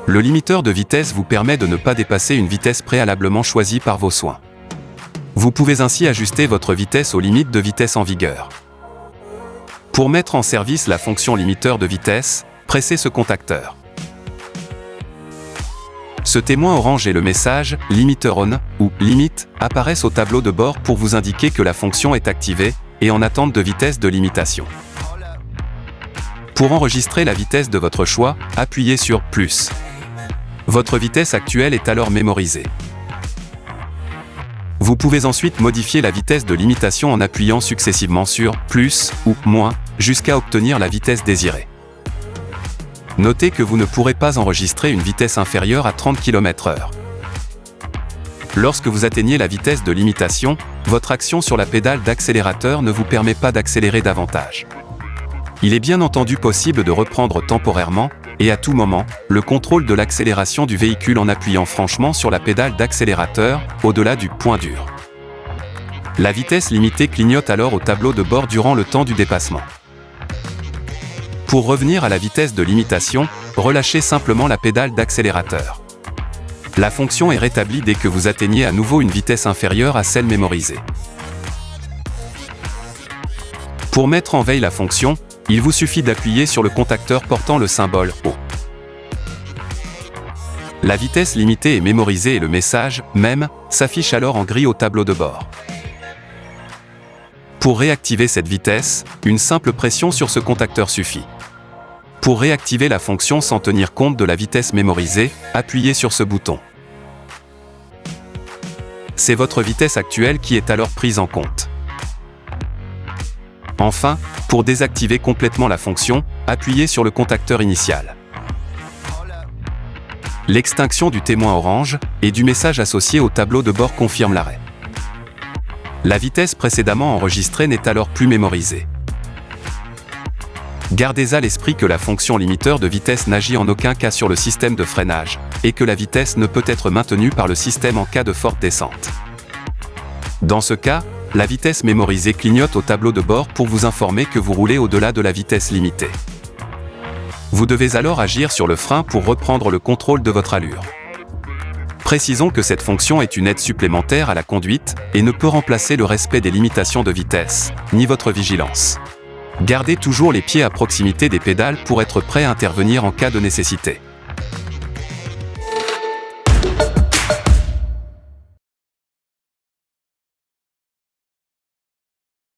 Le limiteur de vitesse vous permet de ne pas dépasser une vitesse préalablement choisie par vos soins. Vous pouvez ainsi ajuster votre vitesse aux limites de vitesse en vigueur. Pour mettre en service la fonction limiteur de vitesse, pressez ce contacteur. Ce témoin orange et le message « Limiteur on » ou « Limite » apparaissent au tableau de bord pour vous indiquer que la fonction est activée et en attente de vitesse de limitation. Pour enregistrer la vitesse de votre choix, appuyez sur « Plus ». Votre vitesse actuelle est alors mémorisée. Vous pouvez ensuite modifier la vitesse de limitation en appuyant successivement sur « Plus » ou « Moins » jusqu'à obtenir la vitesse désirée. Notez que vous ne pourrez pas enregistrer une vitesse inférieure à 30 km/h. Lorsque vous atteignez la vitesse de limitation, votre action sur la pédale d'accélérateur ne vous permet pas d'accélérer davantage. Il est bien entendu possible de reprendre temporairement, et à tout moment, le contrôle de l'accélération du véhicule en appuyant franchement sur la pédale d'accélérateur, au-delà du point dur. La vitesse limitée clignote alors au tableau de bord durant le temps du dépassement. Pour revenir à la vitesse de limitation, relâchez simplement la pédale d'accélérateur. La fonction est rétablie dès que vous atteignez à nouveau une vitesse inférieure à celle mémorisée. Pour mettre en veille la fonction, il vous suffit d'appuyer sur le contacteur portant le symbole « O ». La vitesse limitée est mémorisée et le message « Même » s'affiche alors en gris au tableau de bord. Pour réactiver cette vitesse, une simple pression sur ce contacteur suffit. Pour réactiver la fonction sans tenir compte de la vitesse mémorisée, appuyez sur ce bouton. C'est votre vitesse actuelle qui est alors prise en compte. Enfin, pour désactiver complètement la fonction, appuyez sur le contacteur initial. L'extinction du témoin orange et du message associé au tableau de bord confirme l'arrêt. La vitesse précédemment enregistrée n'est alors plus mémorisée. Gardez à l'esprit que la fonction limiteur de vitesse n'agit en aucun cas sur le système de freinage, et que la vitesse ne peut être maintenue par le système en cas de forte descente. Dans ce cas, la vitesse mémorisée clignote au tableau de bord pour vous informer que vous roulez au-delà de la vitesse limitée. Vous devez alors agir sur le frein pour reprendre le contrôle de votre allure. Précisons que cette fonction est une aide supplémentaire à la conduite et ne peut remplacer le respect des limitations de vitesse, ni votre vigilance. Gardez toujours les pieds à proximité des pédales pour être prêt à intervenir en cas de nécessité.